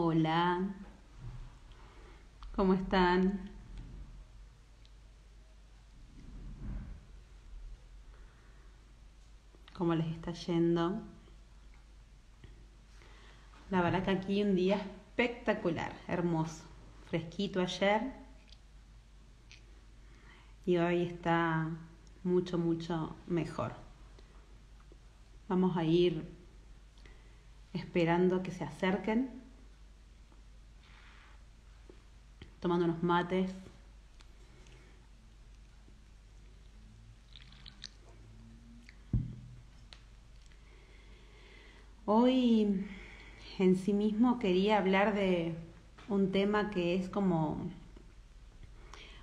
Hola, ¿cómo están? ¿Cómo les está yendo? La verdad que aquí un día espectacular, hermoso. Fresquito ayer y hoy está mucho, mucho mejor. Vamos a ir esperando que se acerquen, tomando unos mates. Hoy en sí mismo quería hablar de un tema que es como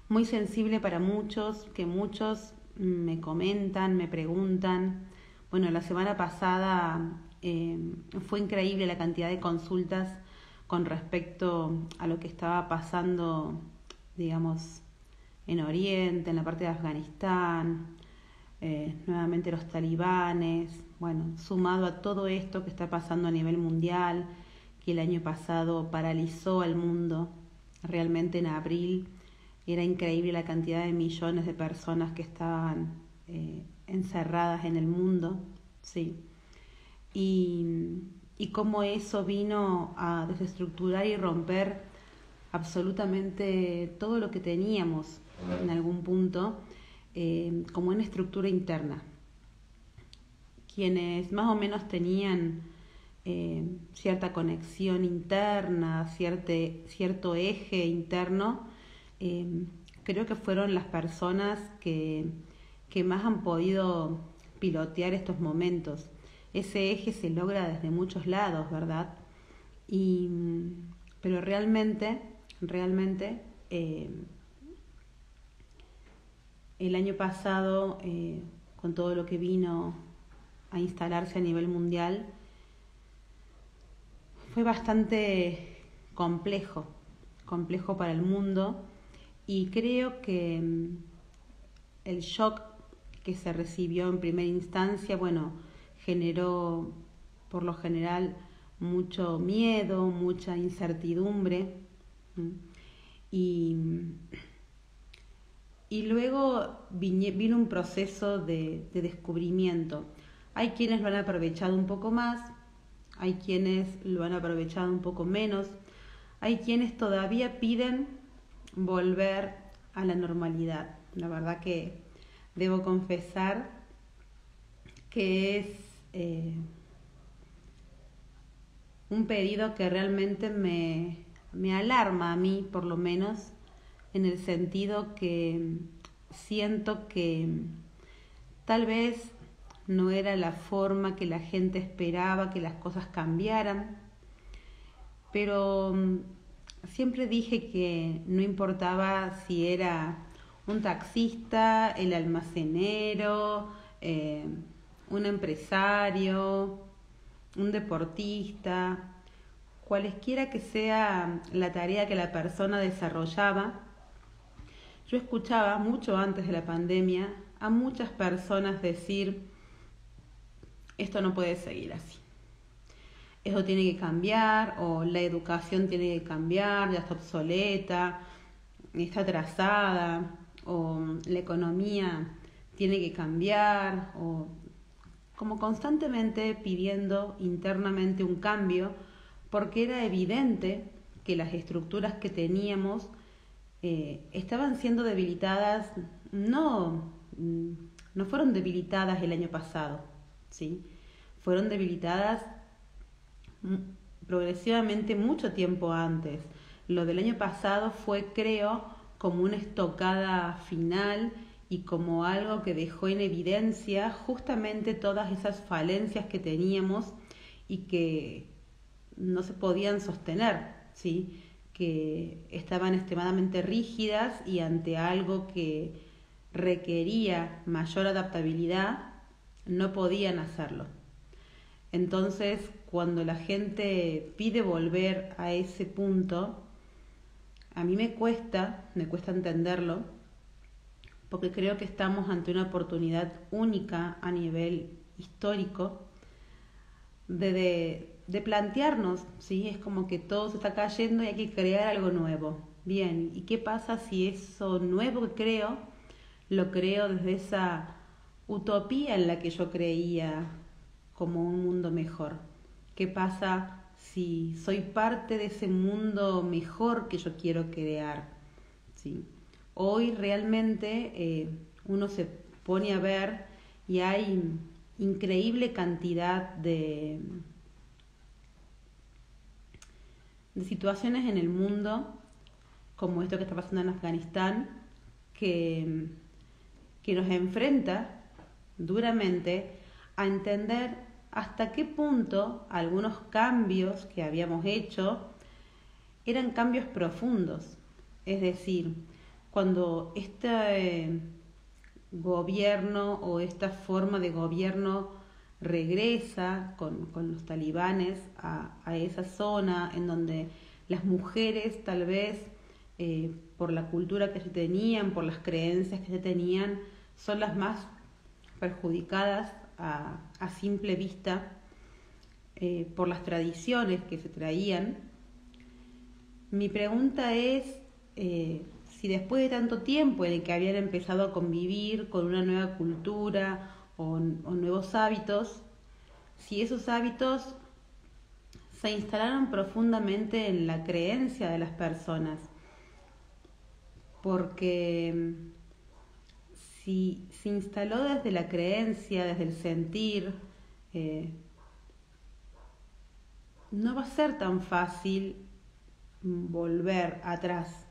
muy sensible para muchos, que muchos me comentan, me preguntan. Bueno, la semana pasada fue increíble la cantidad de consultas con respecto a lo que estaba pasando, digamos, en Oriente, en la parte de Afganistán, nuevamente los talibanes, bueno, sumado a todo esto que está pasando a nivel mundial, que el año pasado paralizó al mundo, realmente en abril era increíble la cantidad de millones de personas que estaban encerradas en el mundo, sí, y, y cómo eso vino a desestructurar y romper absolutamente todo lo que teníamos en algún punto, como una estructura interna. Quienes más o menos tenían cierta conexión interna, cierto eje interno, eh, creo que fueron las personas que más han podido pilotear estos momentos. Ese eje se logra desde muchos lados, ¿verdad? Y, pero realmente, el año pasado, con todo lo que vino a instalarse a nivel mundial, fue bastante complejo para el mundo, y creo que el shock que se recibió en primera instancia, bueno, generó por lo general mucho miedo, mucha incertidumbre, y, y luego vino un proceso de descubrimiento. Hay quienes lo han aprovechado un poco más, hay quienes lo han aprovechado un poco menos, hay quienes todavía piden volver a la normalidad. La verdad que debo confesar que es un pedido que realmente me alarma a mí, por lo menos, en el sentido que siento que tal vez no era la forma que la gente esperaba que las cosas cambiaran, pero siempre dije que no importaba si era un taxista, el almacenero, un empresario, un deportista, cualesquiera que sea la tarea que la persona desarrollaba. Yo escuchaba mucho antes de la pandemia a muchas personas decir: esto no puede seguir así, eso tiene que cambiar, o la educación tiene que cambiar, ya está obsoleta, está atrasada, o la economía tiene que cambiar, o como constantemente pidiendo internamente un cambio, porque era evidente que las estructuras que teníamos estaban siendo debilitadas. No fueron debilitadas el año pasado, ¿sí? Fueron debilitadas progresivamente mucho tiempo antes. Lo del año pasado fue, creo, como una estocada final y como algo que dejó en evidencia justamente todas esas falencias que teníamos y que no se podían sostener, ¿sí? Que estaban extremadamente rígidas, y ante algo que requería mayor adaptabilidad no podían hacerlo. Entonces, cuando la gente pide volver a ese punto, a mí me cuesta entenderlo, porque creo que estamos ante una oportunidad única a nivel histórico de plantearnos, ¿sí? Es como que todo se está cayendo y hay que crear algo nuevo. Bien, ¿y qué pasa si eso nuevo que creo, lo creo desde esa utopía en la que yo creía como un mundo mejor? ¿Qué pasa si soy parte de ese mundo mejor que yo quiero crear? ¿Sí? Hoy realmente uno se pone a ver y hay increíble cantidad de situaciones en el mundo, como esto que está pasando en Afganistán, que, que nos enfrenta duramente a entender hasta qué punto algunos cambios que habíamos hecho eran cambios profundos. Es decir, cuando este gobierno o esta forma de gobierno regresa con los talibanes a esa zona en donde las mujeres tal vez por la cultura que se tenían, por las creencias que se tenían, son las más perjudicadas a simple vista por las tradiciones que se traían. Mi pregunta es si después de tanto tiempo en el que habían empezado a convivir con una nueva cultura o nuevos hábitos, si esos hábitos se instalaron profundamente en la creencia de las personas. Porque si se instaló desde la creencia, desde el sentir, no va a ser tan fácil volver atrás,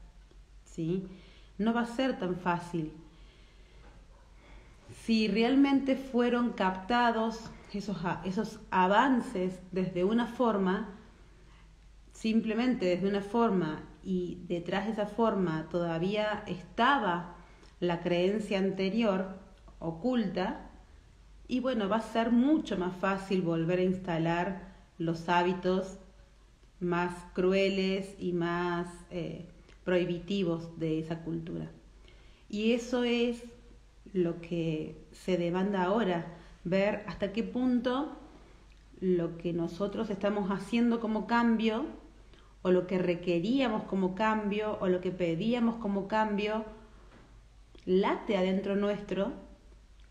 ¿sí? No va a ser tan fácil. Si realmente fueron captados esos avances desde una forma, simplemente desde una forma, y detrás de esa forma todavía estaba la creencia anterior oculta, y bueno, va a ser mucho más fácil volver a instalar los hábitos más crueles y más prohibitivos de esa cultura. Y eso es lo que se demanda ahora, ver hasta qué punto lo que nosotros estamos haciendo como cambio, o lo que requeríamos como cambio, o lo que pedíamos como cambio, late adentro nuestro,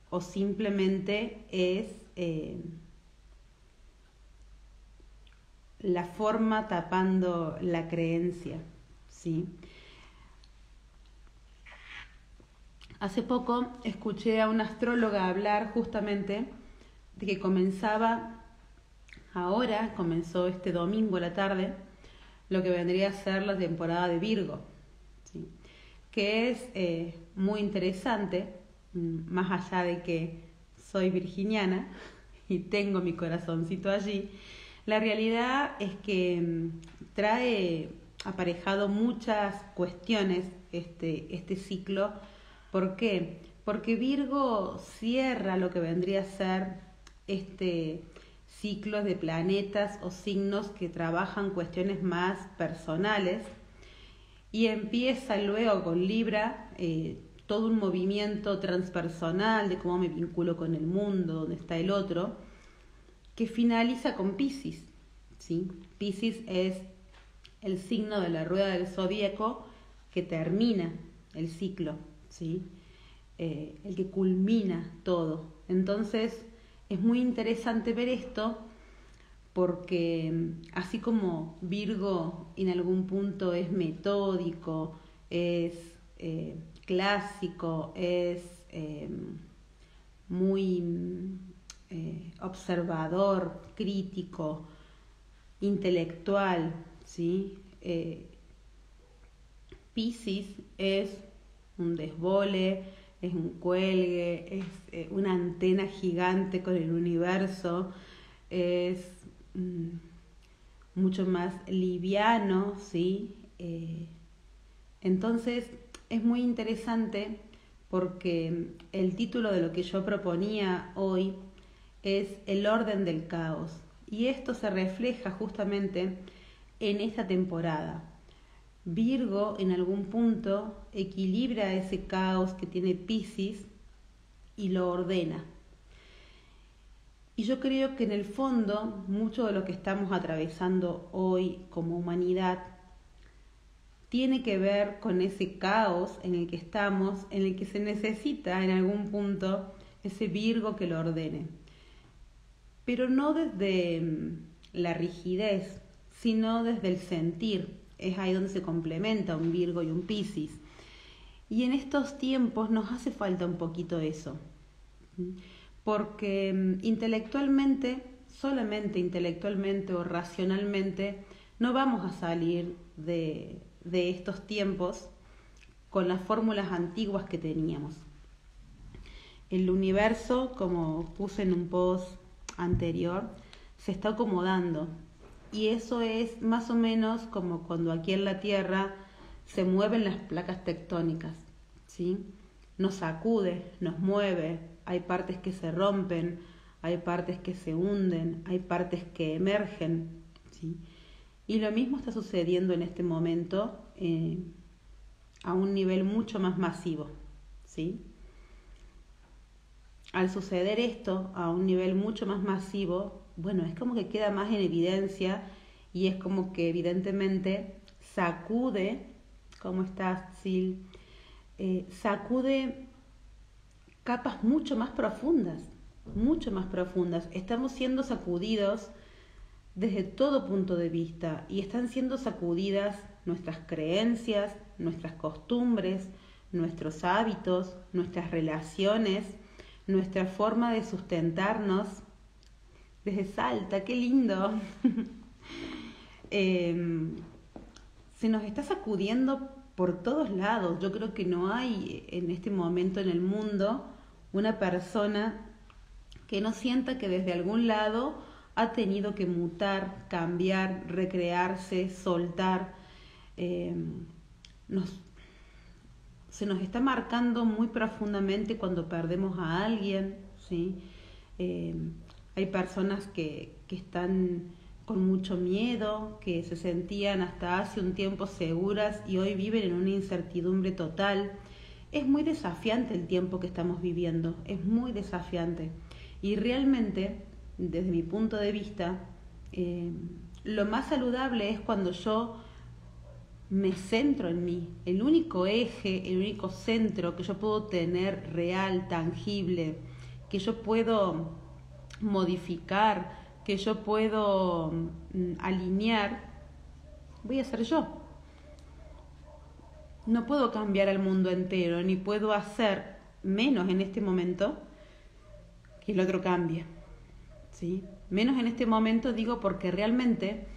o simplemente es la forma tapando la creencia, ¿sí? Hace poco escuché a una astróloga hablar justamente de que comenzó este domingo a la tarde, lo que vendría a ser la temporada de Virgo, ¿sí? Que es muy interesante, más allá de que soy virginiana y tengo mi corazoncito allí. La realidad es que trae aparejado muchas cuestiones este ciclo. ¿Por qué? Porque Virgo cierra lo que vendría a ser este ciclo de planetas o signos que trabajan cuestiones más personales, y empieza luego con Libra todo un movimiento transpersonal de cómo me vinculo con el mundo, dónde está el otro, que finaliza con Piscis, ¿sí? Piscis es el signo de la rueda del zodíaco que termina el ciclo, ¿sí? El que culmina todo. Entonces es muy interesante ver esto, porque así como Virgo en algún punto es metódico, es clásico, es muy observador, crítico, intelectual, ¿sí? Piscis es un desbole, es un cuelgue, es una antena gigante con el universo, es mucho más liviano, ¿sí? Entonces es muy interesante porque el título de lo que yo proponía hoy es El orden del caos, y esto se refleja justamente en esta temporada. Virgo en algún punto equilibra ese caos que tiene Piscis y lo ordena. Y yo creo que en el fondo mucho de lo que estamos atravesando hoy como humanidad tiene que ver con ese caos en el que estamos, en el que se necesita en algún punto ese Virgo que lo ordene. Pero no desde la rigidez, sino desde el sentir. Es ahí donde se complementa un Virgo y un Piscis. Y en estos tiempos nos hace falta un poquito eso. Porque intelectualmente, solamente intelectualmente o racionalmente, no vamos a salir de estos tiempos con las fórmulas antiguas que teníamos. El universo, como puse en un post anterior, se está acomodando. Y eso es más o menos como cuando aquí en la Tierra se mueven las placas tectónicas, ¿sí? Nos sacude, nos mueve, hay partes que se rompen, hay partes que se hunden, hay partes que emergen, ¿sí? Y lo mismo está sucediendo en este momento a un nivel mucho más masivo, ¿sí? Al suceder esto a un nivel mucho más masivo, bueno, es como que queda más en evidencia y es como que evidentemente sacude, ¿cómo estás, Sil? Sacude capas mucho más profundas, mucho más profundas. Estamos siendo sacudidos desde todo punto de vista y están siendo sacudidas nuestras creencias, nuestras costumbres, nuestros hábitos, nuestras relaciones, nuestra forma de sustentarnos. Desde Salta, qué lindo. Se nos está sacudiendo por todos lados. Yo creo que no hay en este momento en el mundo una persona que no sienta que desde algún lado ha tenido que mutar, cambiar, recrearse, soltar. Se nos está marcando muy profundamente cuando perdemos a alguien, ¿sí? Hay personas que están con mucho miedo, que se sentían hasta hace un tiempo seguras y hoy viven en una incertidumbre total. Es muy desafiante el tiempo que estamos viviendo, es muy desafiante. Y realmente, desde mi punto de vista, lo más saludable es cuando yo me centro en mí. El único eje, el único centro que yo puedo tener real, tangible, que yo puedo modificar, que yo puedo alinear, voy a ser yo. No puedo cambiar al mundo entero, ni puedo hacer menos en este momento que el otro cambie, ¿sí? Menos en este momento digo porque realmente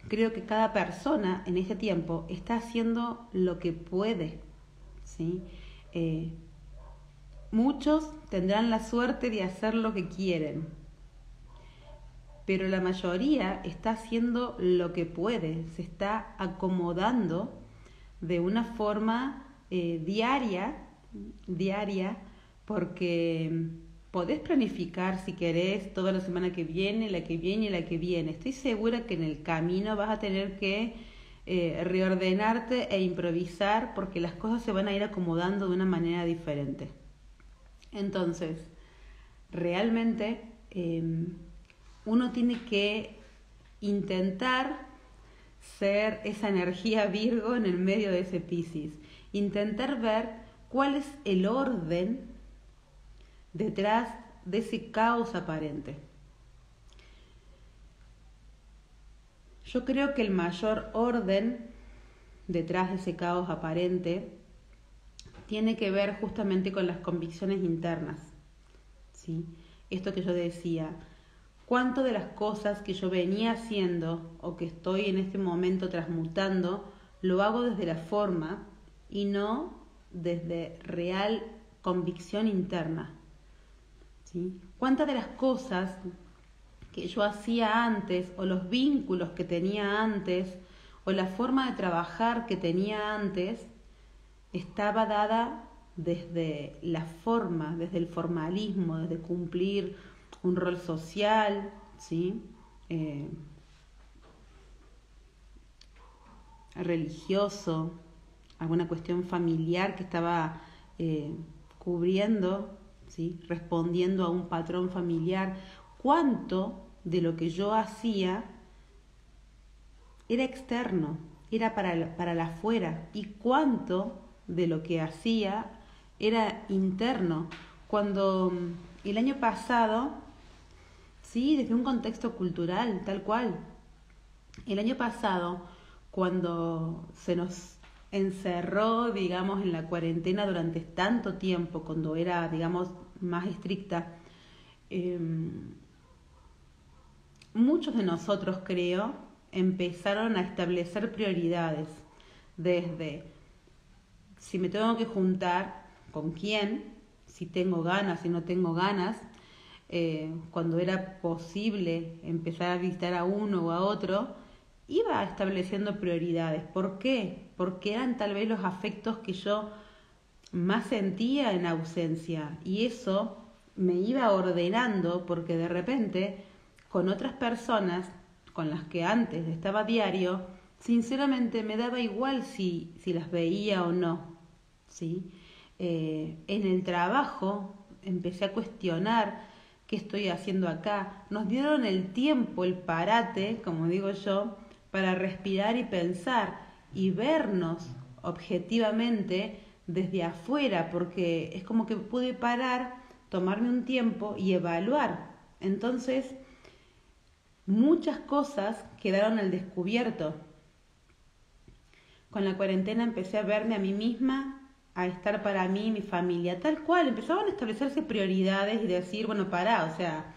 creo que cada persona en este tiempo está haciendo lo que puede, ¿sí? Muchos tendrán la suerte de hacer lo que quieren, pero la mayoría está haciendo lo que puede, se está acomodando de una forma diaria, porque podés planificar si querés toda la semana que viene, la que viene y la que viene. Estoy segura que en el camino vas a tener que reordenarte e improvisar porque las cosas se van a ir acomodando de una manera diferente. Entonces, realmente uno tiene que intentar ser esa energía Virgo en el medio de ese Piscis. Intentar ver cuál es el orden detrás de ese caos aparente. Yo creo que el mayor orden detrás de ese caos aparente tiene que ver justamente con las convicciones internas, ¿sí? Esto que yo decía, cuánto de las cosas que yo venía haciendo o que estoy en este momento transmutando, lo hago desde la forma y no desde real convicción interna, ¿sí? Cuántas de las cosas que yo hacía antes o los vínculos que tenía antes o la forma de trabajar que tenía antes estaba dada desde la forma, desde el formalismo, desde cumplir un rol social, ¿sí? Religioso, alguna cuestión familiar que estaba cubriendo, ¿sí? Respondiendo a un patrón familiar, cuánto de lo que yo hacía era externo, era para la afuera, y cuánto de lo que hacía era interno. Cuando el año pasado, sí, desde un contexto cultural, tal cual, el año pasado, cuando se nos encerró, digamos, en la cuarentena durante tanto tiempo, cuando era, digamos, más estricta, muchos de nosotros, creo, empezaron a establecer prioridades, desde si me tengo que juntar, con quién, si tengo ganas, si no tengo ganas, cuando era posible empezar a visitar a uno o a otro, iba estableciendo prioridades. ¿Por qué? Porque eran tal vez los afectos que yo más sentía en ausencia, y eso me iba ordenando, porque de repente con otras personas con las que antes estaba diario, sinceramente me daba igual si las veía o no, ¿sí? En el trabajo empecé a cuestionar qué estoy haciendo acá. Nos dieron el tiempo, el parate, como digo yo, para respirar y pensar y vernos objetivamente desde afuera, porque es como que pude parar, tomarme un tiempo y evaluar. Entonces, muchas cosas quedaron al descubierto. Con la cuarentena empecé a verme a mí misma, a estar para mí y mi familia, tal cual. Empezaban a establecerse prioridades y decir, bueno, pará, o sea,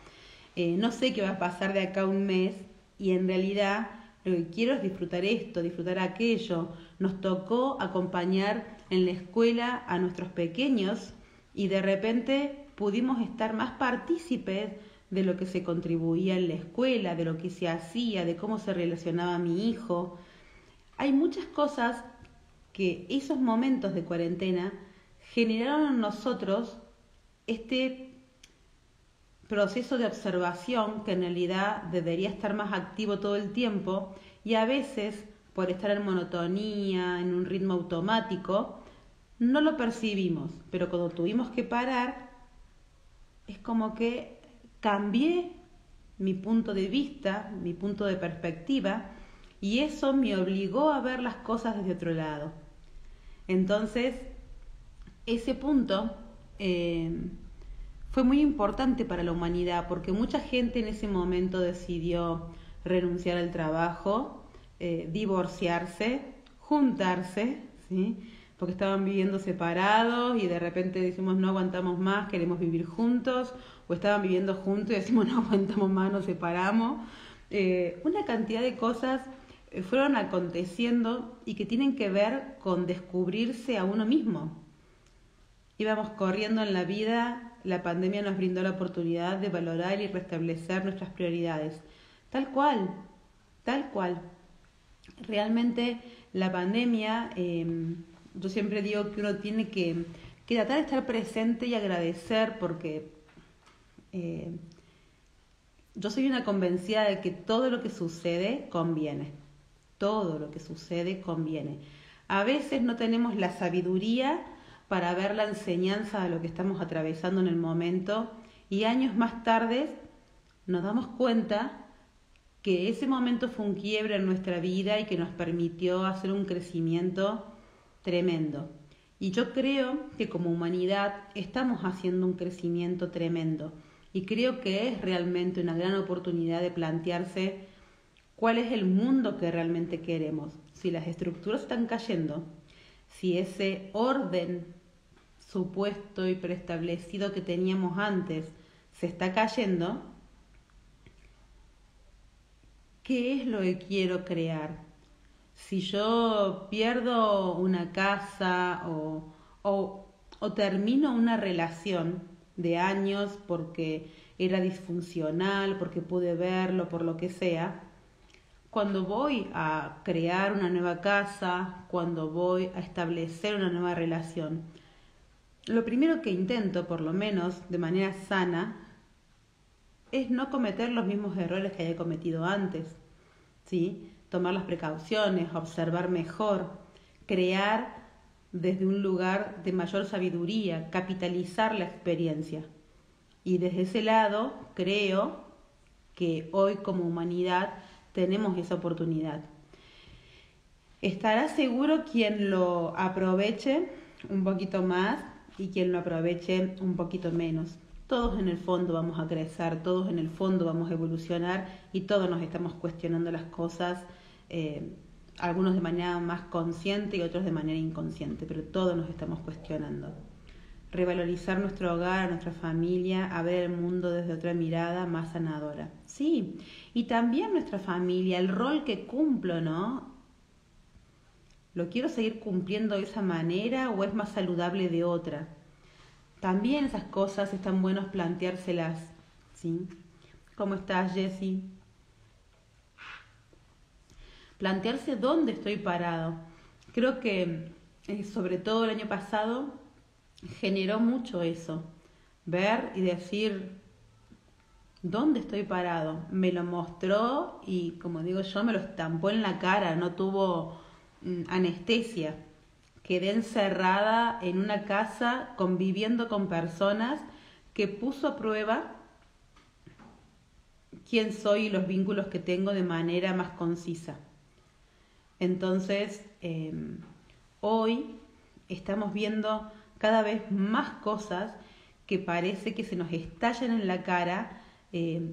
no sé qué va a pasar de acá a un mes, y en realidad lo que quiero es disfrutar esto, disfrutar aquello. Nos tocó acompañar en la escuela a nuestros pequeños y de repente pudimos estar más partícipes de lo que se contribuía en la escuela, de lo que se hacía, de cómo se relacionaba mi hijo. Hay muchas cosas que esos momentos de cuarentena generaron en nosotros este proceso de observación que en realidad debería estar más activo todo el tiempo, y a veces por estar en monotonía, en un ritmo automático, no lo percibimos, pero cuando tuvimos que parar es como que cambié mi punto de vista, mi punto de perspectiva, y eso me obligó a ver las cosas desde otro lado. Entonces, ese punto fue muy importante para la humanidad, porque mucha gente en ese momento decidió renunciar al trabajo, divorciarse, juntarse, ¿sí? Porque estaban viviendo separados y de repente decimos no aguantamos más, queremos vivir juntos, o estaban viviendo juntos y decimos no aguantamos más, nos separamos. Una cantidad de cosas fueron aconteciendo y que tienen que ver con descubrirse a uno mismo. Íbamos corriendo en la vida, la pandemia nos brindó la oportunidad de valorar y restablecer nuestras prioridades. Tal cual, tal cual. Realmente la pandemia, yo siempre digo que uno tiene que tratar de estar presente y agradecer, porque yo soy una convencida de que todo lo que sucede conviene. Todo lo que sucede conviene. A veces no tenemos la sabiduría para ver la enseñanza de lo que estamos atravesando en el momento, y años más tarde nos damos cuenta que ese momento fue un quiebre en nuestra vida y que nos permitió hacer un crecimiento tremendo. Y yo creo que como humanidad estamos haciendo un crecimiento tremendo, y creo que es realmente una gran oportunidad de plantearse cuál es el mundo que realmente queremos. Si las estructuras están cayendo, si ese orden supuesto y preestablecido que teníamos antes se está cayendo, ¿qué es lo que quiero crear? Si yo pierdo una casa o termino una relación de años porque era disfuncional, porque pude verlo, por lo que sea, cuando voy a crear una nueva casa, cuando voy a establecer una nueva relación, lo primero que intento, por lo menos de manera sana, es no cometer los mismos errores que haya cometido antes, ¿sí? Tomar las precauciones, observar mejor, crear desde un lugar de mayor sabiduría, capitalizar la experiencia. Y desde ese lado creo que hoy como humanidad tenemos esa oportunidad. Estará seguro quien lo aproveche un poquito más y quien lo aproveche un poquito menos. Todos en el fondo vamos a crecer, todos en el fondo vamos a evolucionar y todos nos estamos cuestionando las cosas, algunos de manera más consciente y otros de manera inconsciente, pero todos nos estamos cuestionando. Revalorizar nuestro hogar, nuestra familia, a ver el mundo desde otra mirada más sanadora. Sí, y también nuestra familia, el rol que cumplo, ¿no? ¿Lo quiero seguir cumpliendo de esa manera o es más saludable de otra? También esas cosas están buenos planteárselas, ¿sí? ¿Cómo estás, Jessy? Plantearse dónde estoy parado. Creo que, sobre todo el año pasado, generó mucho eso. Ver y decir, ¿dónde estoy parado? Me lo mostró y, como digo yo, me lo estampó en la cara, no tuvo anestesia. Quedé encerrada en una casa conviviendo con personas que puso a prueba quién soy y los vínculos que tengo de manera más concisa. Entonces, hoy estamos viendo cada vez más cosas que parece que se nos estallan en la cara,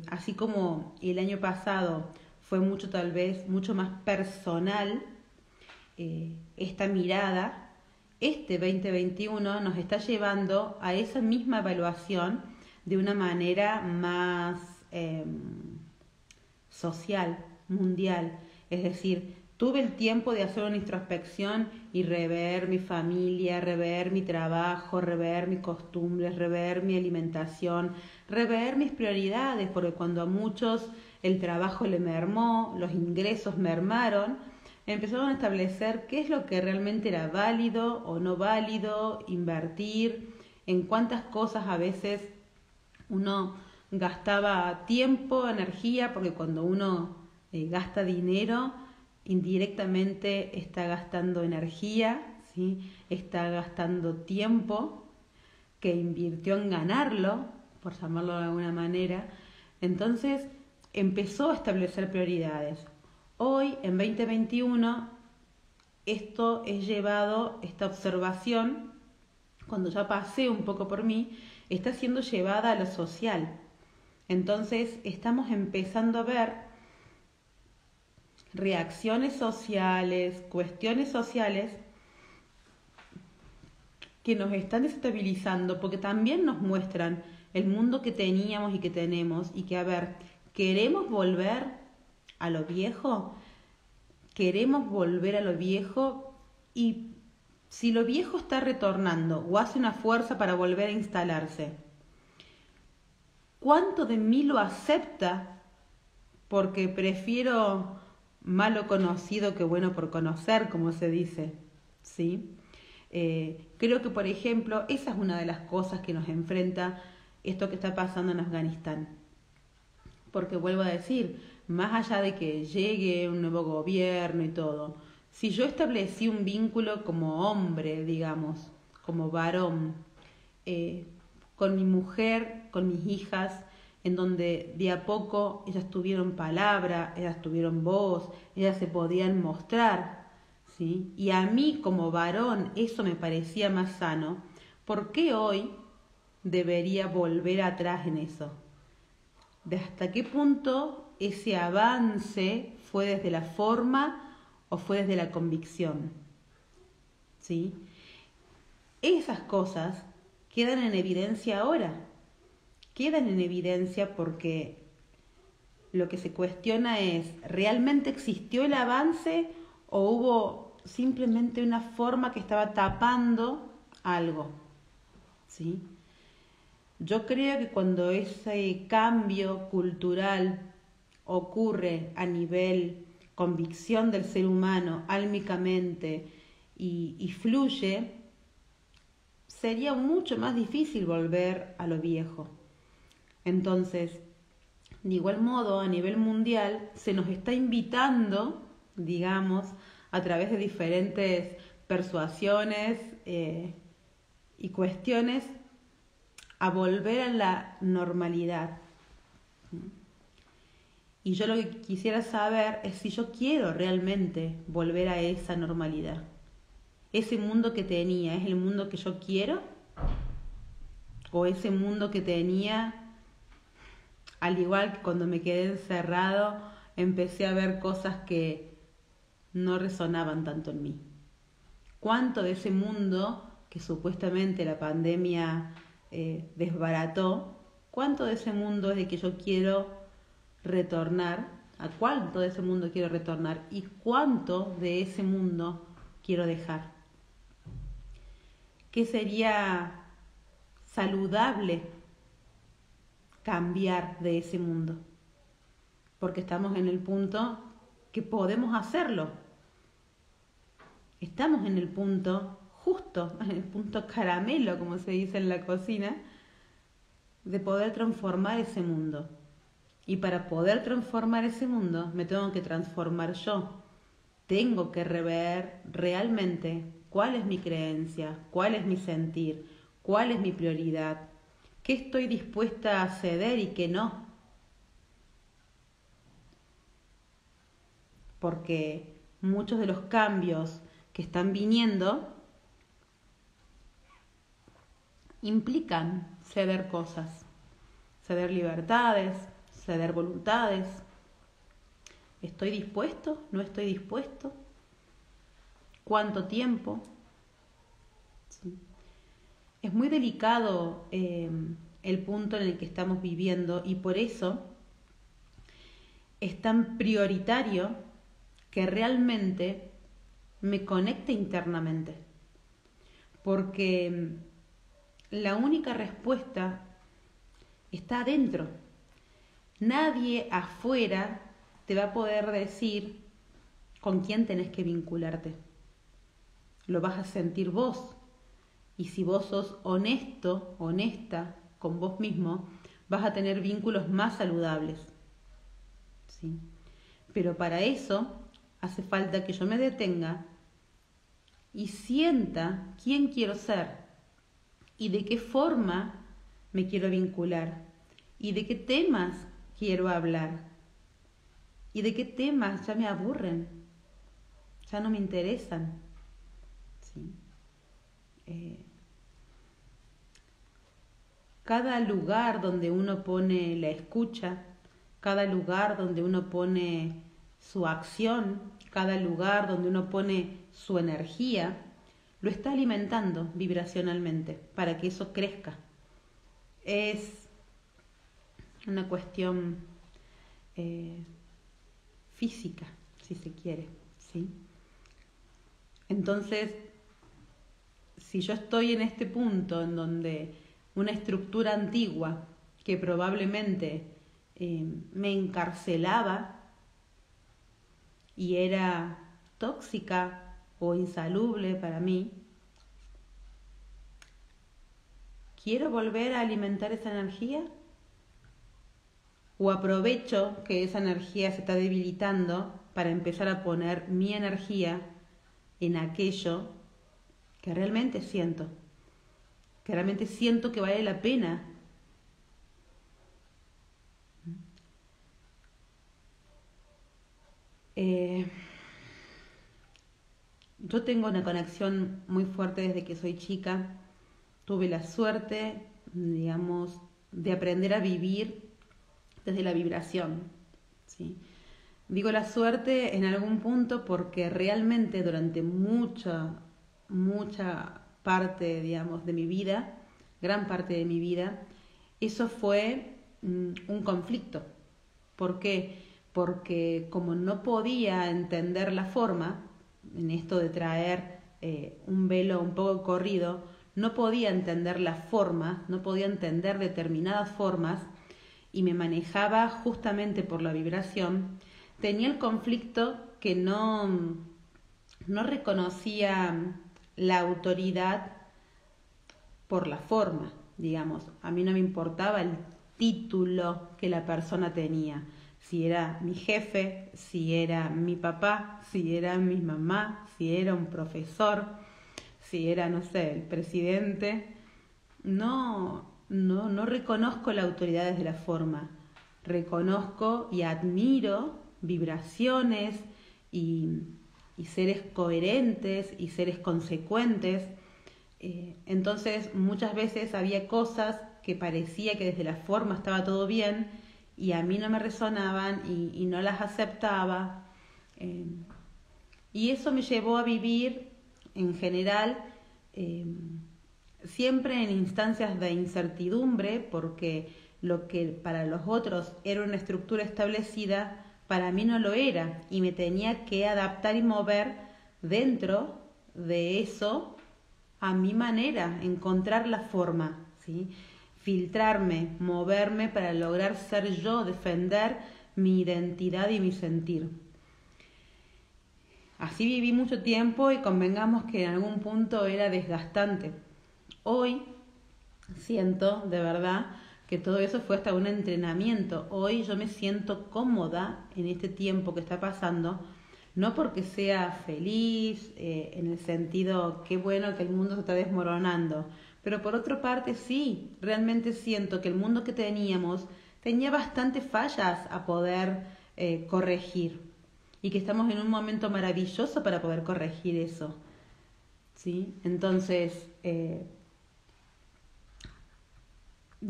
así como el año pasado fue tal vez mucho más personal, esta mirada, este 2021 nos está llevando a esa misma evaluación de una manera más social, mundial. Es decir, tuve el tiempo de hacer una introspección y rever mi familia, rever mi trabajo, rever mis costumbres, rever mi alimentación, rever mis prioridades, porque cuando a muchos el trabajo le mermó, los ingresos mermaron, empezaron a establecer qué es lo que realmente era válido o no válido, invertir, en cuántas cosas a veces uno gastaba tiempo, energía, porque cuando uno gasta dinero, indirectamente está gastando energía, ¿sí? Está gastando tiempo que invirtió en ganarlo, por llamarlo de alguna manera. Entonces empezó a establecer prioridades. Hoy, en 2021, esto es llevado, esta observación, cuando ya pasé un poco por mí, está siendo llevada a lo social. Entonces estamos empezando a ver reacciones sociales, cuestiones sociales que nos están desestabilizando porque también nos muestran el mundo que teníamos y que tenemos y que, a ver, ¿queremos volver a lo viejo? ¿Queremos volver a lo viejo? Y si lo viejo está retornando o hace una fuerza para volver a instalarse, ¿cuánto de mí lo acepta? Porque prefiero malo conocido que bueno por conocer, como se dice, ¿sí? Creo que, por ejemplo, esa es una de las cosas que nos enfrenta esto que está pasando en Afganistán. Porque vuelvo a decir, más allá de que llegue un nuevo gobierno y todo, si yo establecí un vínculo como hombre, digamos, como varón, con mi mujer, con mis hijas, en donde de a poco ellas tuvieron palabra, ellas tuvieron voz, ellas se podían mostrar, ¿sí? Y a mí como varón eso me parecía más sano, ¿por qué hoy debería volver atrás en eso? ¿De hasta qué punto ese avance fue desde la forma o fue desde la convicción? ¿Sí? Esas cosas quedan en evidencia ahora. Quedan en evidencia porque lo que se cuestiona es, ¿realmente existió el avance o hubo simplemente una forma que estaba tapando algo? ¿Sí? Yo creo que cuando ese cambio cultural ocurre a nivel convicción del ser humano, álmicamente, y fluye, sería mucho más difícil volver a lo viejo. Entonces, de igual modo, a nivel mundial, se nos está invitando, digamos, a través de diferentes persuasiones y cuestiones a volver a la normalidad. Y yo lo que quisiera saber es si yo quiero realmente volver a esa normalidad. ¿Ese mundo que tenía es el mundo que yo quiero? ¿O ese mundo que tenía, al igual que cuando me quedé encerrado, empecé a ver cosas que no resonaban tanto en mí? ¿Cuánto de ese mundo que supuestamente la pandemia desbarató, cuánto de ese mundo es el que yo quiero retornar? ¿A cuánto de ese mundo quiero retornar? ¿Y cuánto de ese mundo quiero dejar? ¿Qué sería saludable cambiar de ese mundo? Porque estamos en el punto que podemos hacerlo. Estamos en el punto justo, en el punto caramelo, como se dice en la cocina, de poder transformar ese mundo. Y para poder transformar ese mundo, me tengo que transformar yo. Tengo que rever realmente cuál es mi creencia, cuál es mi sentir, cuál es mi prioridad, qué estoy dispuesta a ceder y qué no. Porque muchos de los cambios que están viniendo implican ceder cosas, ceder libertades, ceder voluntades. ¿Estoy dispuesto? ¿No estoy dispuesto? ¿Cuánto tiempo? Sí. Es muy delicado el punto en el que estamos viviendo y por eso es tan prioritario que realmente me conecte internamente. Porque la única respuesta está adentro. Nadie afuera te va a poder decir con quién tenés que vincularte. Lo vas a sentir vos. Y si vos sos honesto, honesta con vos mismo, vas a tener vínculos más saludables. ¿Sí? Pero para eso hace falta que yo me detenga y sienta quién quiero ser y de qué forma me quiero vincular y de qué temas quiero hablar y de qué temas ya me aburren, ya no me interesan. ¿Sí? Cada lugar donde uno pone la escucha, cada lugar donde uno pone su acción, cada lugar donde uno pone su energía, lo está alimentando vibracionalmente para que eso crezca. Es una cuestión física, si se quiere, ¿sí? Entonces, si yo estoy en este punto en donde una estructura antigua que probablemente me encarcelaba y era tóxica o insalubre para mí, ¿quiero volver a alimentar esa energía? ¿O aprovecho que esa energía se está debilitando para empezar a poner mi energía en aquello que realmente siento que vale la pena? Yo tengo una conexión muy fuerte desde que soy chica. Tuve la suerte, digamos, de aprender a vivir desde la vibración, ¿sí? Digo la suerte en algún punto porque realmente durante mucha parte, digamos, de mi vida, gran parte de mi vida, eso fue un conflicto. ¿Por qué? Porque como no podía entender la forma, en esto de traer un velo un poco corrido, no podía entender la forma, no podía entender determinadas formas y me manejaba justamente por la vibración, tenía el conflicto que no reconocía la autoridad por la forma, digamos. A mí no me importaba el título que la persona tenía, si era mi jefe, si era mi papá, si era mi mamá, si era un profesor, si era, no sé, el presidente. No reconozco la autoridad desde la forma. Reconozco y admiro vibraciones y, y seres coherentes y seres consecuentes. Entonces muchas veces había cosas que parecía que desde la forma estaba todo bien y a mí no me resonaban y no las aceptaba. Eh, y eso me llevó a vivir en general siempre en instancias de incertidumbre, porque lo que para los otros era una estructura establecida, para mí no lo era y me tenía que adaptar y mover dentro de eso a mi manera, encontrar la forma, ¿sí? Filtrarme, moverme para lograr ser yo, defender mi identidad y mi sentir. Así viví mucho tiempo y convengamos que en algún punto era desgastante. Hoy siento de verdad que todo eso fue hasta un entrenamiento. Hoy yo me siento cómoda en este tiempo que está pasando, no porque sea feliz, en el sentido, qué bueno que el mundo se está desmoronando, pero por otra parte sí, realmente siento que el mundo que teníamos tenía bastantes fallas a poder corregir y que estamos en un momento maravilloso para poder corregir eso, ¿sí? Entonces,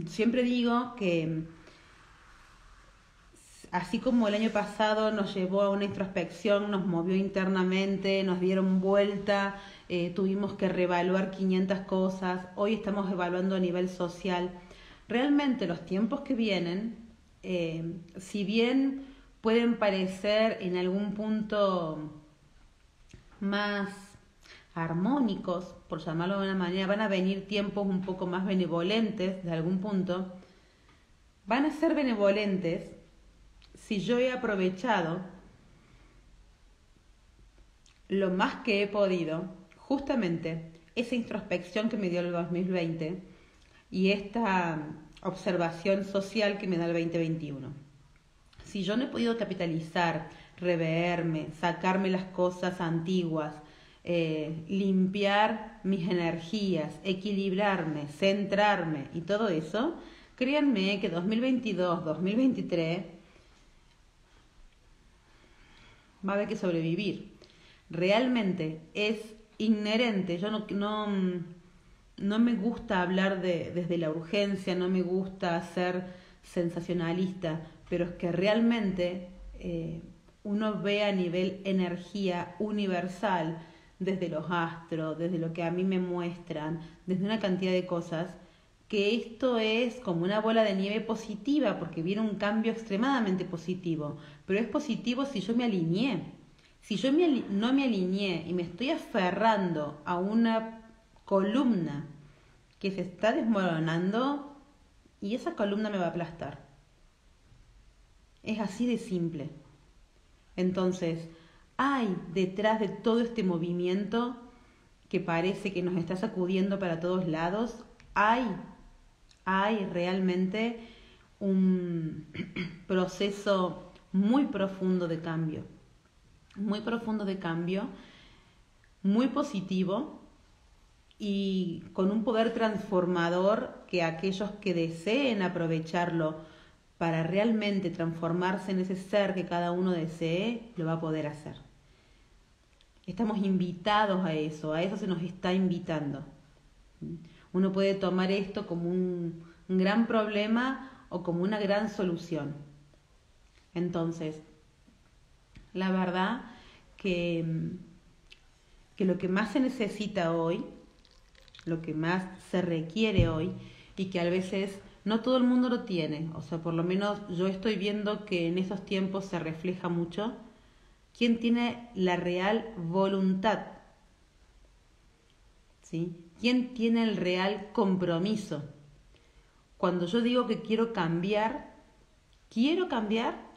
siempre digo que así como el año pasado nos llevó a una introspección, nos movió internamente, nos dieron vuelta, tuvimos que reevaluar 500 cosas, hoy estamos evaluando a nivel social. Realmente los tiempos que vienen, si bien pueden parecer en algún punto más armónicos, por llamarlo de una manera, van a venir tiempos un poco más benevolentes de algún punto, van a ser benevolentes si yo he aprovechado lo más que he podido, justamente esa introspección que me dio el 2020 y esta observación social que me da el 2021. Si yo no he podido capitalizar, reverme, sacarme las cosas antiguas, limpiar mis energías, equilibrarme, centrarme y todo eso, créanme que 2022, 2023 va a haber que sobrevivir. Realmente es inherente. Yo no me gusta hablar desde la urgencia, no me gusta ser sensacionalista, pero es que realmente uno ve a nivel energía universal, desde los astros, desde lo que a mí me muestran, desde una cantidad de cosas, que esto es como una bola de nieve positiva, porque viene un cambio extremadamente positivo, pero es positivo si yo me alineé. Si yo no me alineé y me estoy aferrando a una columna que se está desmoronando, y esa columna me va a aplastar. Es así de simple. Entonces, hay detrás de todo este movimiento que parece que nos está sacudiendo para todos lados, hay realmente un proceso muy profundo de cambio, muy profundo de cambio, muy positivo y con un poder transformador que aquellos que deseen aprovecharlo para realmente transformarse en ese ser que cada uno desee, lo va a poder hacer. Estamos invitados a eso se nos está invitando. Uno puede tomar esto como un gran problema o como una gran solución. Entonces, la verdad que lo que más se necesita hoy, lo que más se requiere hoy, y que a veces no todo el mundo lo tiene, o sea, por lo menos yo estoy viendo que en esos tiempos se refleja mucho, quién tiene la real voluntad, ¿sí? ¿Quién tiene el real compromiso? Cuando yo digo que quiero cambiar,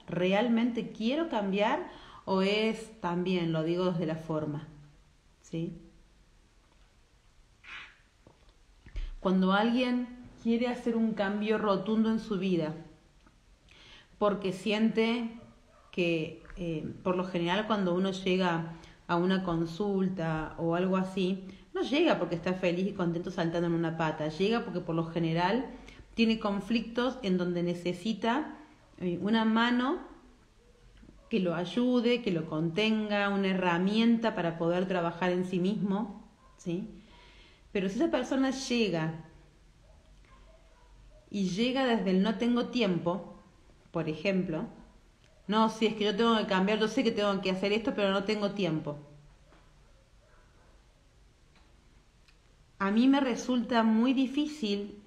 ¿realmente quiero cambiar? ¿O es también, lo digo desde la forma? ¿Sí? Cuando alguien quiere hacer un cambio rotundo en su vida, porque siente que por lo general cuando uno llega a una consulta o algo así, no llega porque está feliz y contento saltando en una pata, llega porque por lo general tiene conflictos en donde necesita una mano que lo ayude, que lo contenga, una herramienta para poder trabajar en sí mismo, ¿sí? Pero si esa persona llega y llega desde el no tengo tiempo, por ejemplo, no, si es que yo tengo que cambiar, yo sé que tengo que hacer esto, pero no tengo tiempo. A mí me resulta muy difícil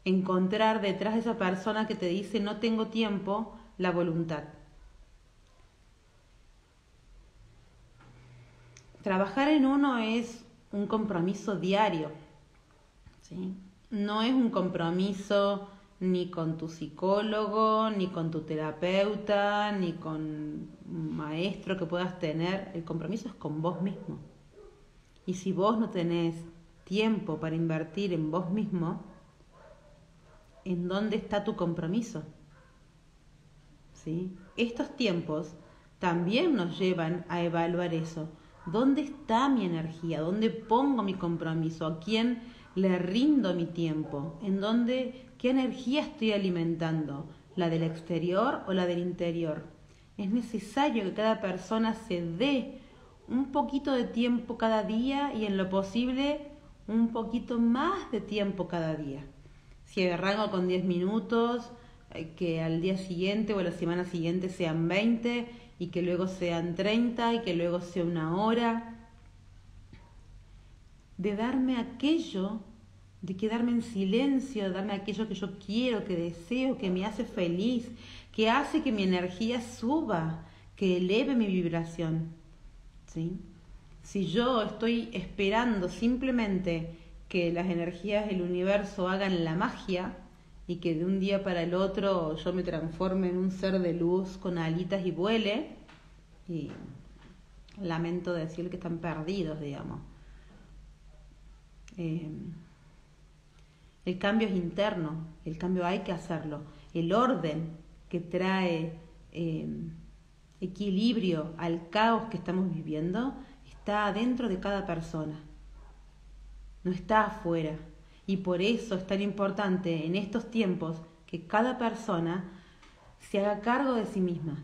encontrar detrás de esa persona que te dice no tengo tiempo la voluntad. Trabajar en uno es un compromiso diario, ¿sí? No es un compromiso ni con tu psicólogo, ni con tu terapeuta, ni con un maestro que puedas tener. El compromiso es con vos mismo. Y si vos no tenés tiempo para invertir en vos mismo, ¿en dónde está tu compromiso? ¿Sí? Estos tiempos también nos llevan a evaluar eso. ¿Dónde está mi energía? ¿Dónde pongo mi compromiso? ¿A quién le rindo mi tiempo? ¿En dónde, qué energía estoy alimentando? ¿La del exterior o la del interior? Es necesario que cada persona se dé un poquito de tiempo cada día y en lo posible un poquito más de tiempo cada día. Si arranco con 10 minutos, que al día siguiente o a la semana siguiente sean 20 y que luego sean 30 y que luego sea una hora. De darme aquello, de quedarme en silencio, de darme aquello que yo quiero, que deseo, que me hace feliz, que hace que mi energía suba, que eleve mi vibración. ¿Sí? Si yo estoy esperando simplemente que las energías del universo hagan la magia y que de un día para el otro yo me transforme en un ser de luz con alitas y vuele, y lamento decir que están perdidos, digamos. El cambio es interno, el cambio hay que hacerlo. El orden que trae equilibrio al caos que estamos viviendo está adentro de cada persona, no está afuera. Y por eso es tan importante en estos tiempos que cada persona se haga cargo de sí misma,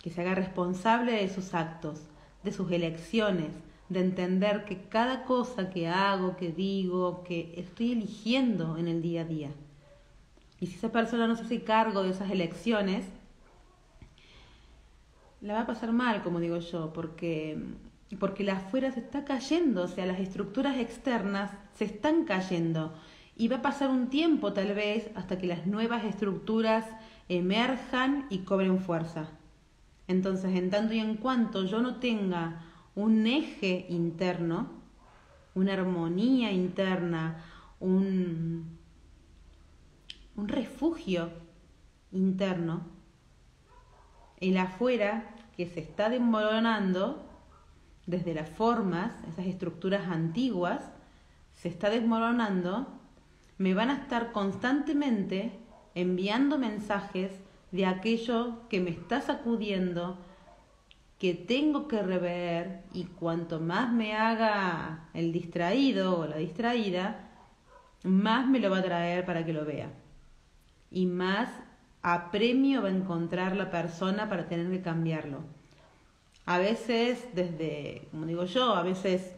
que se haga responsable de sus actos, de sus elecciones, de entender que cada cosa que hago, que digo, que estoy eligiendo en el día a día. Y si esa persona no se hace cargo de esas elecciones, la va a pasar mal, como digo yo, porque la afuera se está cayendo, o sea, las estructuras externas se están cayendo y va a pasar un tiempo tal vez hasta que las nuevas estructuras emerjan y cobren fuerza. Entonces, en tanto y en cuanto yo no tenga un eje interno, una armonía interna, un refugio interno, el afuera que se está desmoronando desde las formas, esas estructuras antiguas, se está desmoronando, me van a estar constantemente enviando mensajes de aquello que me está sacudiendo, que tengo que rever, y cuanto más me haga el distraído o la distraída, más me lo va a traer para que lo vea. Y más apremio va a encontrar la persona para tener que cambiarlo. A veces, como digo yo, a veces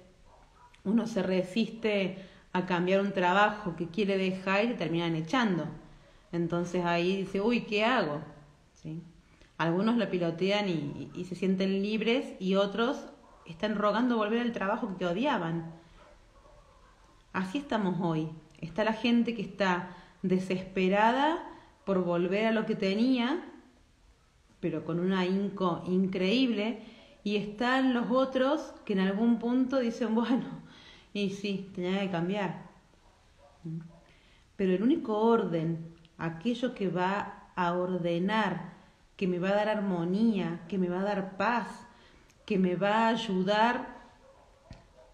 uno se resiste a cambiar un trabajo que quiere dejar y te terminan echando. Entonces ahí dice, uy, ¿qué hago? ¿Sí? Algunos la pilotean y se sienten libres, y otros están rogando volver al trabajo que odiaban. Así estamos hoy. Está la gente que está desesperada por volver a lo que tenía, pero con un ahínco increíble, y están los otros que en algún punto dicen, bueno, y sí, tenía que cambiar. Pero el único orden, aquello que va a ordenar, que me va a dar armonía, que me va a dar paz, que me va a ayudar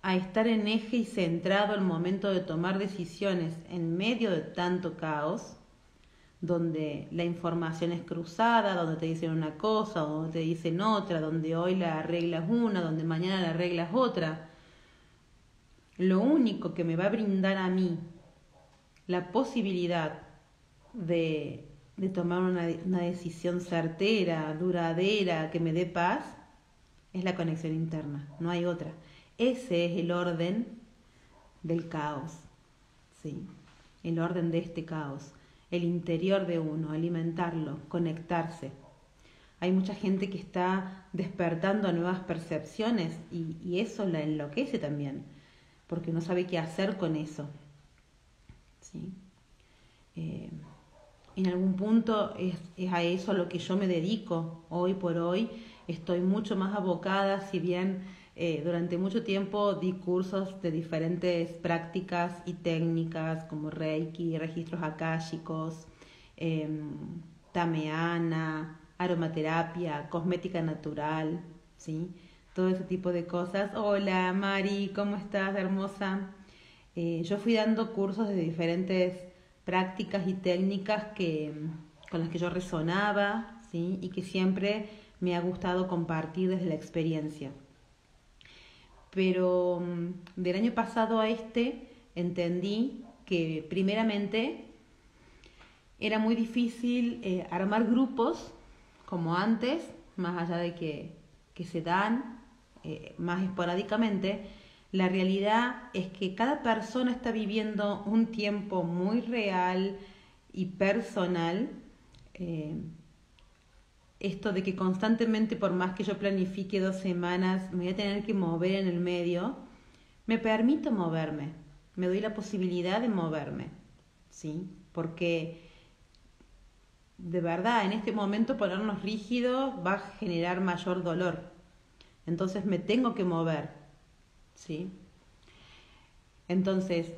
a estar en eje y centrado al momento de tomar decisiones en medio de tanto caos, donde la información es cruzada, donde te dicen una cosa, donde te dicen otra, donde hoy la regla es una, donde mañana la regla es otra. Lo único que me va a brindar a mí la posibilidad de tomar una decisión certera, duradera, que me dé paz, es la conexión interna, no hay otra. Ese es el orden del caos, ¿sí? El orden de este caos, el interior de uno, alimentarlo, conectarse. Hay mucha gente que está despertando a nuevas percepciones y eso la enloquece también, porque no sabe qué hacer con eso, ¿sí? En algún punto es a eso a lo que yo me dedico hoy por hoy. Estoy mucho más abocada, si bien durante mucho tiempo di cursos de diferentes prácticas y técnicas como Reiki, registros akáshicos, tameana, aromaterapia, cosmética natural, ¿sí? Todo ese tipo de cosas. Hola Mari, ¿cómo estás, hermosa? Yo fui dando cursos de diferentes prácticas y técnicas con las que yo resonaba, ¿sí? Y que siempre me ha gustado compartir desde la experiencia. Pero del año pasado a este entendí que primeramente era muy difícil armar grupos como antes, más allá de que se dan más esporádicamente. La realidad es que cada persona está viviendo un tiempo muy real y personal. Esto de que constantemente, por más que yo planifique 2 semanas, me voy a tener que mover en el medio, me permito moverme, me doy la posibilidad de moverme, ¿sí? Porque de verdad en este momento ponernos rígidos va a generar mayor dolor. Entonces me tengo que mover, ¿sí? Entonces,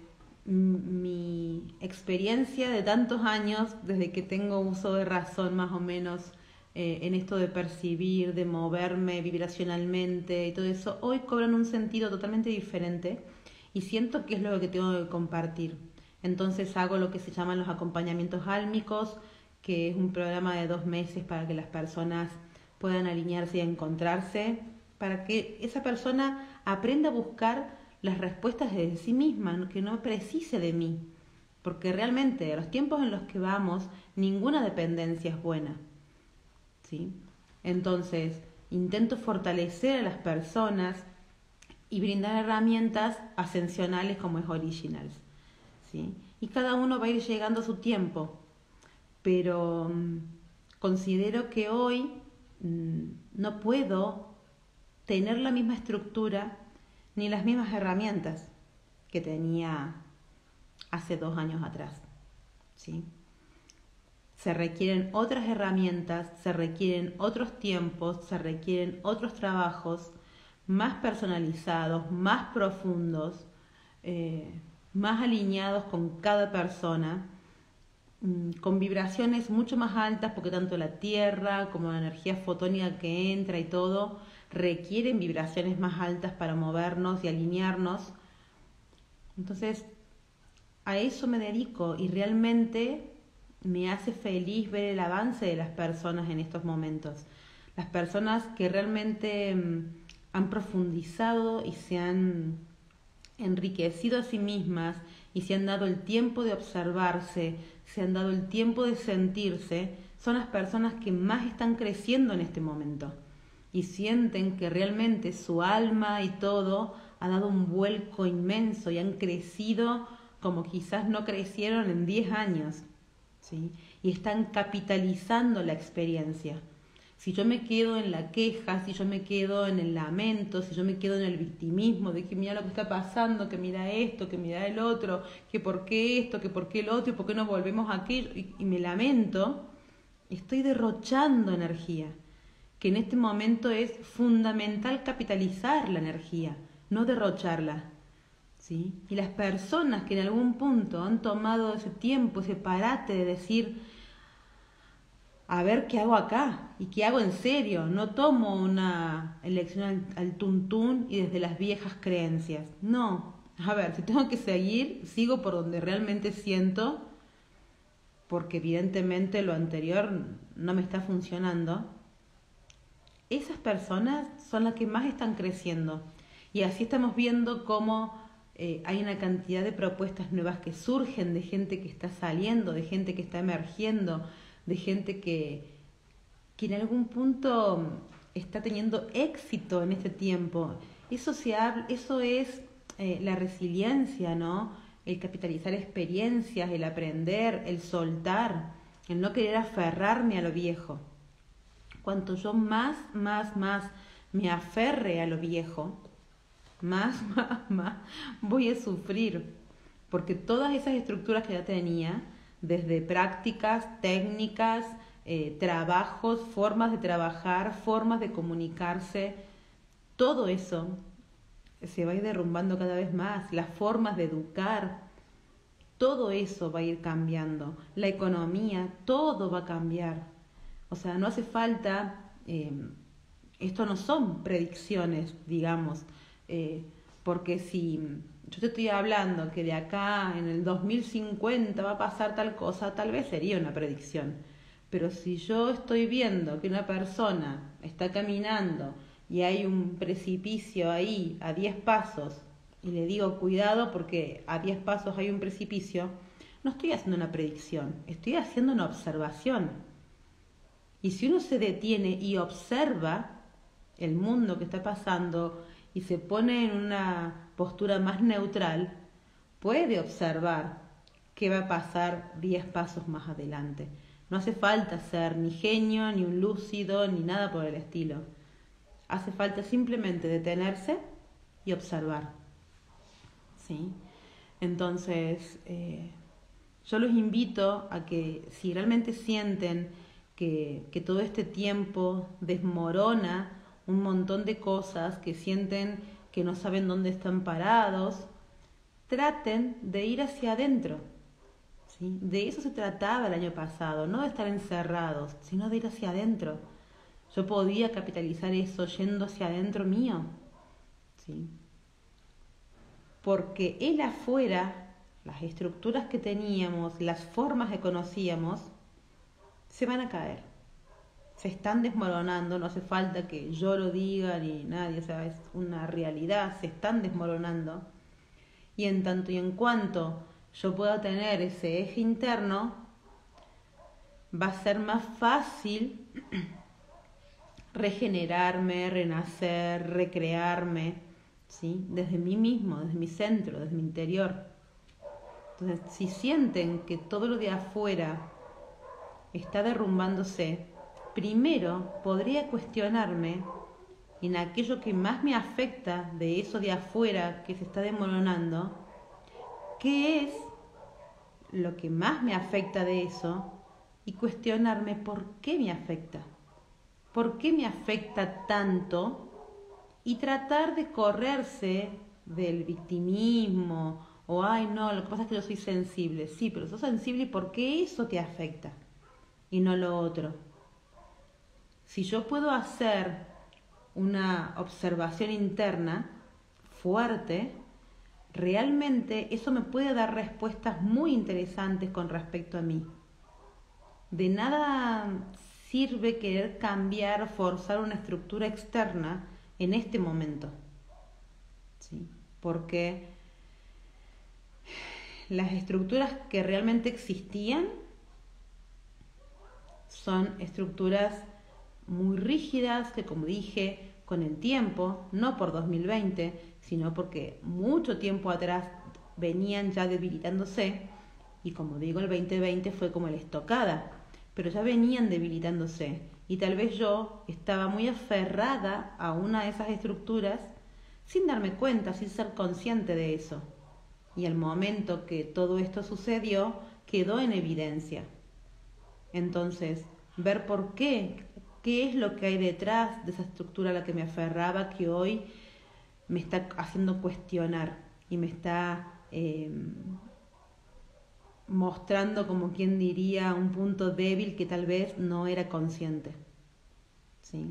mi experiencia de tantos años, desde que tengo uso de razón más o menos, en esto de percibir, de moverme vibracionalmente y todo eso, hoy cobran un sentido totalmente diferente y siento que es lo que tengo que compartir. Entonces hago lo que se llaman los acompañamientos álmicos, que es un programa de 2 meses para que las personas puedan alinearse y encontrarse, para que esa persona aprenda a buscar las respuestas de sí misma, que no precise de mí, porque realmente a los tiempos en los que vamos, ninguna dependencia es buena, ¿sí? Entonces, intento fortalecer a las personas y brindar herramientas ascensionales como es Originals, ¿sí? Y cada uno va a ir llegando a su tiempo, pero considero que hoy no puedo tener la misma estructura ni las mismas herramientas que tenía hace 2 años atrás, ¿sí? Se requieren otras herramientas, se requieren otros tiempos, se requieren otros trabajos más personalizados, más profundos, más alineados con cada persona, con vibraciones mucho más altas, porque tanto la Tierra como la energía fotónica que entra y todo requieren vibraciones más altas para movernos y alinearnos. Entonces, a eso me dedico y realmente me hace feliz ver el avance de las personas en estos momentos. Las personas que realmente han profundizado y se han enriquecido a sí mismas y se han dado el tiempo de observarse, se han dado el tiempo de sentirse, son las personas que más están creciendo en este momento y sienten que realmente su alma y todo ha dado un vuelco inmenso y han crecido como quizás no crecieron en 10 años, ¿sí? Y están capitalizando la experiencia. Si yo me quedo en la queja, si yo me quedo en el lamento, si yo me quedo en el victimismo de que mira lo que está pasando, que mira esto, que mira el otro, que por qué esto, que por qué el otro, y por qué no volvemos a aquello, y me lamento, estoy derrochando energía, que en este momento es fundamental capitalizar la energía, no derrocharla, ¿sí? Y las personas que en algún punto han tomado ese tiempo, ese parate de decir, a ver qué hago acá y qué hago en serio. No tomo una elección al tuntún y desde las viejas creencias. No, a ver, si tengo que seguir, sigo por donde realmente siento, porque evidentemente lo anterior no me está funcionando. Esas personas son las que más están creciendo. Y así estamos viendo cómo hay una cantidad de propuestas nuevas que surgen, de gente que está saliendo, de gente que está emergiendo, de gente que en algún punto está teniendo éxito en este tiempo. Eso es la resiliencia, ¿no? El capitalizar experiencias, el aprender, el soltar, el no querer aferrarme a lo viejo. Cuanto yo más me aferre a lo viejo, más voy a sufrir, porque todas esas estructuras que ya tenía, desde prácticas, técnicas, trabajos, formas de trabajar, formas de comunicarse, todo eso se va a ir derrumbando cada vez más, las formas de educar, todo eso va a ir cambiando, la economía, todo va a cambiar. O sea, no hace falta, esto no son predicciones, digamos, porque si yo te estoy hablando que de acá en el 2050 va a pasar tal cosa, tal vez sería una predicción. Pero si yo estoy viendo que una persona está caminando y hay un precipicio ahí a 10 pasos y le digo cuidado porque a 10 pasos hay un precipicio, no estoy haciendo una predicción, estoy haciendo una observación. Y si uno se detiene y observa el mundo que está pasando y se pone en una postura más neutral, puede observar qué va a pasar 10 pasos más adelante. No hace falta ser ni genio, ni un lúcido, ni nada por el estilo. Hace falta simplemente detenerse y observar. ¿Sí? Entonces, yo los invito a que si realmente sienten que todo este tiempo desmorona un montón de cosas, que sienten que no saben dónde están parados, traten de ir hacia adentro. ¿Sí? De eso se trataba el año pasado, no de estar encerrados, sino de ir hacia adentro. Yo podía capitalizar eso yendo hacia adentro mío. ¿Sí? Porque el afuera, las estructuras que teníamos, las formas que conocíamos, se van a caer. Se están desmoronando, no hace falta que yo lo diga ni nadie, o sea, es una realidad, se están desmoronando. Y en tanto y en cuanto yo pueda tener ese eje interno, va a ser más fácil regenerarme, renacer, recrearme, ¿sí? Desde mí mismo, desde mi centro, desde mi interior. Entonces, si sienten que todo lo de afuera está derrumbándose, primero podría cuestionarme en aquello que más me afecta de eso de afuera que se está desmoronando, ¿qué es lo que más me afecta de eso? Y cuestionarme por qué me afecta. ¿Por qué me afecta tanto? Y tratar de correrse del victimismo o, ay no, lo que pasa es que yo soy sensible. Sí, pero sos sensible y ¿por qué eso te afecta? Y no lo otro. Si yo puedo hacer una observación interna fuerte, realmente eso me puede dar respuestas muy interesantes con respecto a mí. De nada sirve querer cambiar, forzar una estructura externa en este momento, ¿sí? Porque las estructuras que realmente existían son estructuras muy rígidas que, como dije, con el tiempo, no por 2020, sino porque mucho tiempo atrás venían ya debilitándose, y como digo, el 2020 fue como la estocada, pero ya venían debilitándose, y tal vez yo estaba muy aferrada a una de esas estructuras sin darme cuenta, sin ser consciente de eso. Y al momento que todo esto sucedió, quedó en evidencia. Entonces, ver por qué es lo que hay detrás de esa estructura a la que me aferraba, que hoy me está haciendo cuestionar y me está mostrando, como quien diría, un punto débil que tal vez no era consciente. ¿Sí?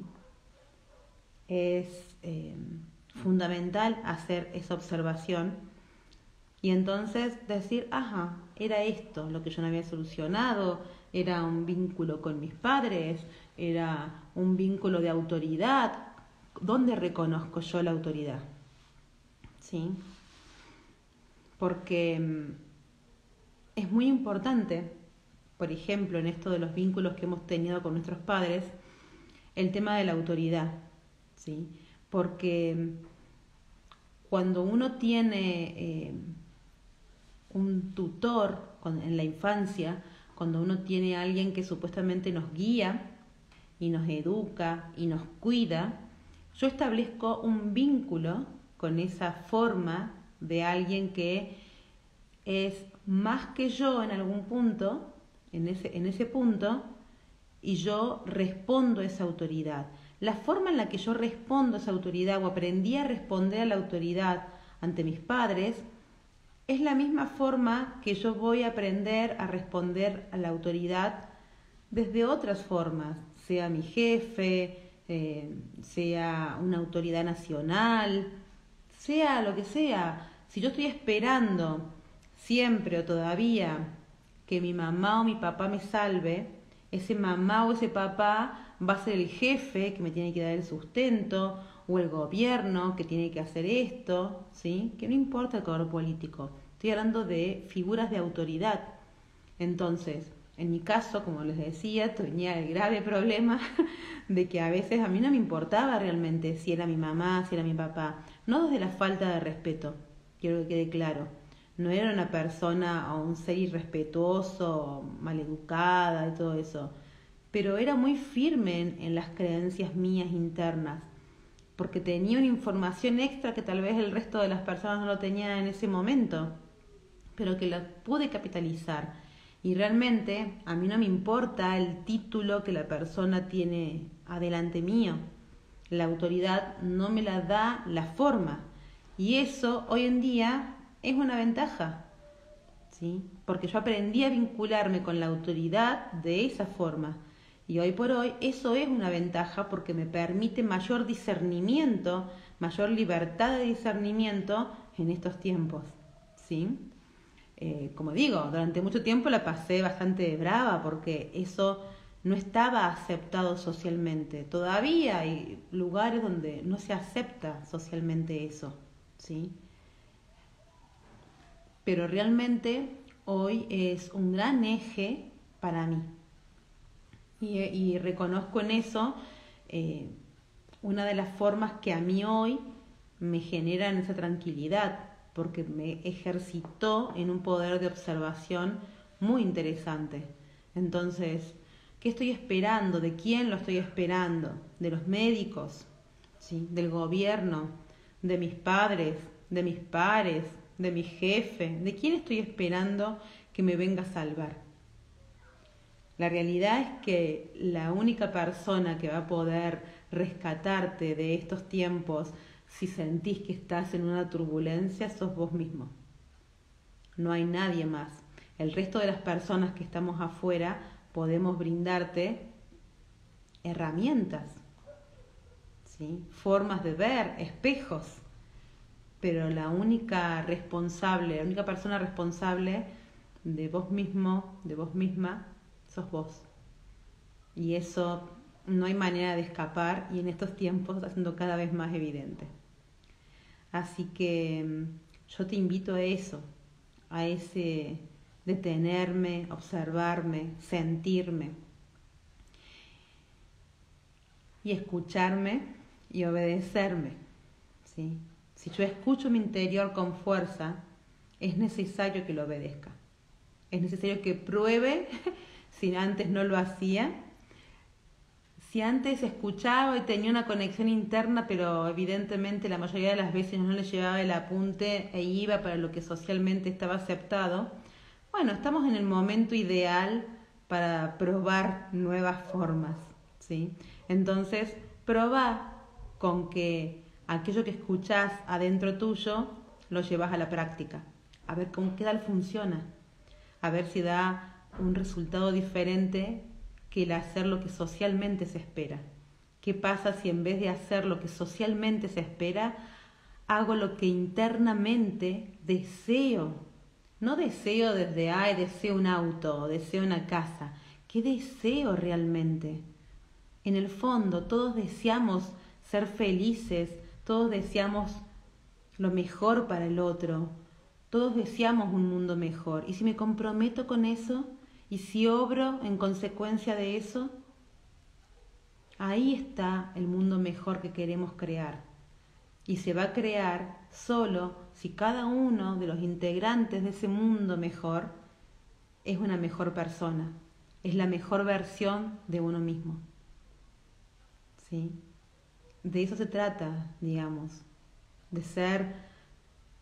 Es fundamental hacer esa observación y entonces decir, ajá, era esto lo que yo no había solucionado, era un vínculo con mis padres, era un vínculo de autoridad. ¿Dónde reconozco yo la autoridad? ¿Sí? Porque es muy importante, por ejemplo, en esto de los vínculos que hemos tenido con nuestros padres, el tema de la autoridad, ¿sí? Porque cuando uno tiene un tutor en la infancia, cuando uno tiene a alguien que supuestamente nos guía y nos educa y nos cuida, yo establezco un vínculo con esa forma de alguien que es más que yo en algún punto, en ese punto, y yo respondo a esa autoridad. La forma en la que yo respondo a esa autoridad o aprendí a responder a la autoridad ante mis padres es la misma forma que yo voy a aprender a responder a la autoridad desde otras formas, sea mi jefe, sea una autoridad nacional, sea lo que sea. Si yo estoy esperando siempre o todavía que mi mamá o mi papá me salve, ese mamá o ese papá va a ser el jefe que me tiene que dar el sustento, o el gobierno que tiene que hacer esto, ¿sí? Que no importa el color político, estoy hablando de figuras de autoridad. Entonces, en mi caso, como les decía, tenía el grave problema de que a veces a mí no me importaba realmente si era mi mamá, si era mi papá, no desde la falta de respeto, quiero que quede claro. No era una persona o un ser irrespetuoso, maleducada y todo eso, pero era muy firme en las creencias mías internas, porque tenía una información extra que tal vez el resto de las personas no lo tenían en ese momento, pero que la pude capitalizar. Y realmente a mí no me importa el título que la persona tiene adelante mío. La autoridad no me la da la forma. Y eso hoy en día es una ventaja, ¿sí? Porque yo aprendí a vincularme con la autoridad de esa forma. Y hoy por hoy eso es una ventaja porque me permite mayor discernimiento, mayor libertad de discernimiento en estos tiempos, ¿sí? Como digo, durante mucho tiempo la pasé bastante brava porque eso no estaba aceptado socialmente. Todavía hay lugares donde no se acepta socialmente eso, ¿sí? Pero realmente hoy es un gran eje para mí. Y reconozco en eso una de las formas que a mí hoy me generan esa tranquilidad, porque me ejercitó en un poder de observación muy interesante. Entonces, ¿qué estoy esperando? ¿De quién lo estoy esperando? ¿De los médicos? ¿Sí? ¿Del gobierno? ¿De mis padres? ¿De mis pares? ¿De mi jefe? ¿De quién estoy esperando que me venga a salvar? La realidad es que la única persona que va a poder rescatarte de estos tiempos, si sentís que estás en una turbulencia, sos vos mismo. No hay nadie más. El resto de las personas que estamos afuera podemos brindarte herramientas, ¿sí? Formas de ver, espejos. Pero la única persona responsable de vos mismo, de vos misma, sos vos. Y eso no hay manera de escapar y en estos tiempos está siendo cada vez más evidente. Así que yo te invito a eso, a ese detenerme, observarme, sentirme y escucharme y obedecerme, ¿sí? Si yo escucho mi interior con fuerza, es necesario que lo obedezca. Es necesario que pruebe si antes no lo hacía. Si antes escuchaba y tenía una conexión interna, pero evidentemente la mayoría de las veces no le llevaba el apunte e iba para lo que socialmente estaba aceptado, bueno, estamos en el momento ideal para probar nuevas formas, ¿sí? Entonces, probá con que aquello que escuchás adentro tuyo lo llevas a la práctica, a ver qué tal funciona, a ver si da un resultado diferente que el hacer lo que socialmente se espera. ¿Qué pasa si en vez de hacer lo que socialmente se espera, hago lo que internamente deseo? No deseo desde, ay, deseo un auto, deseo una casa. ¿Qué deseo realmente? En el fondo, todos deseamos ser felices, todos deseamos lo mejor para el otro, todos deseamos un mundo mejor. Y si me comprometo con eso, y si obro en consecuencia de eso, ahí está el mundo mejor que queremos crear. Y se va a crear solo si cada uno de los integrantes de ese mundo mejor es una mejor persona, es la mejor versión de uno mismo. ¿Sí? De eso se trata, digamos, de ser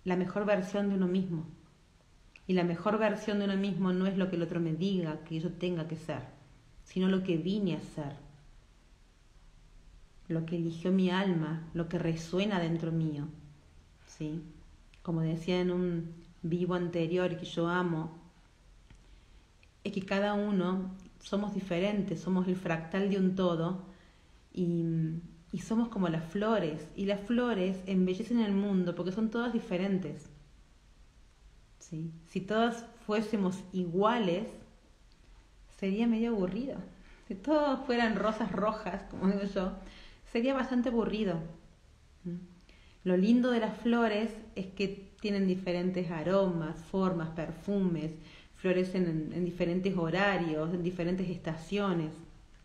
la mejor versión de uno mismo. Y la mejor versión de uno mismo no es lo que el otro me diga que yo tenga que ser, sino lo que vine a ser, lo que eligió mi alma, lo que resuena dentro mío. ¿Sí? Como decía en un vivo anterior que yo amo, es que cada uno somos diferentes, somos el fractal de un todo y somos como las flores. Y las flores embellecen el mundo porque son todas diferentes. ¿Sí? Si todas fuésemos iguales, sería medio aburrido. Si todos fueran rosas rojas, como digo yo, sería bastante aburrido. Lo lindo de las flores es que tienen diferentes aromas, formas, perfumes, florecen en diferentes horarios, en diferentes estaciones.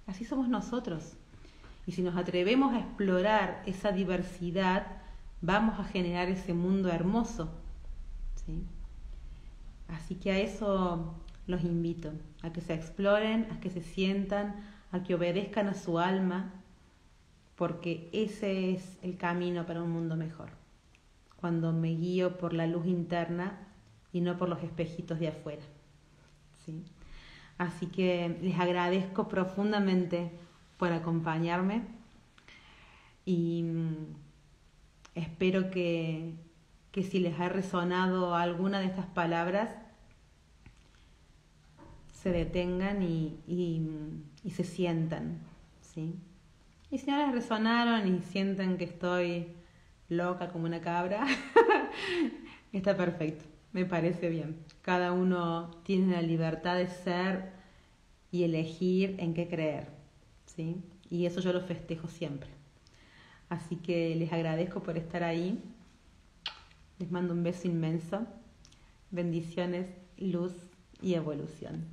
Así somos nosotros. Y si nos atrevemos a explorar esa diversidad, vamos a generar ese mundo hermoso. ¿Sí? Así que a eso los invito, a que se exploren, a que se sientan, a que obedezcan a su alma, porque ese es el camino para un mundo mejor. Cuando me guío por la luz interna y no por los espejitos de afuera. ¿Sí? Así que les agradezco profundamente por acompañarme y espero que si les ha resonado alguna de estas palabras, se detengan y se sientan, ¿sí? Y si no les resonaron y sienten que estoy loca como una cabra, está perfecto, me parece bien. Cada uno tiene la libertad de ser y elegir en qué creer, ¿sí? Y eso yo lo festejo siempre. Así que les agradezco por estar ahí. Les mando un beso inmenso. Bendiciones, luz y evolución.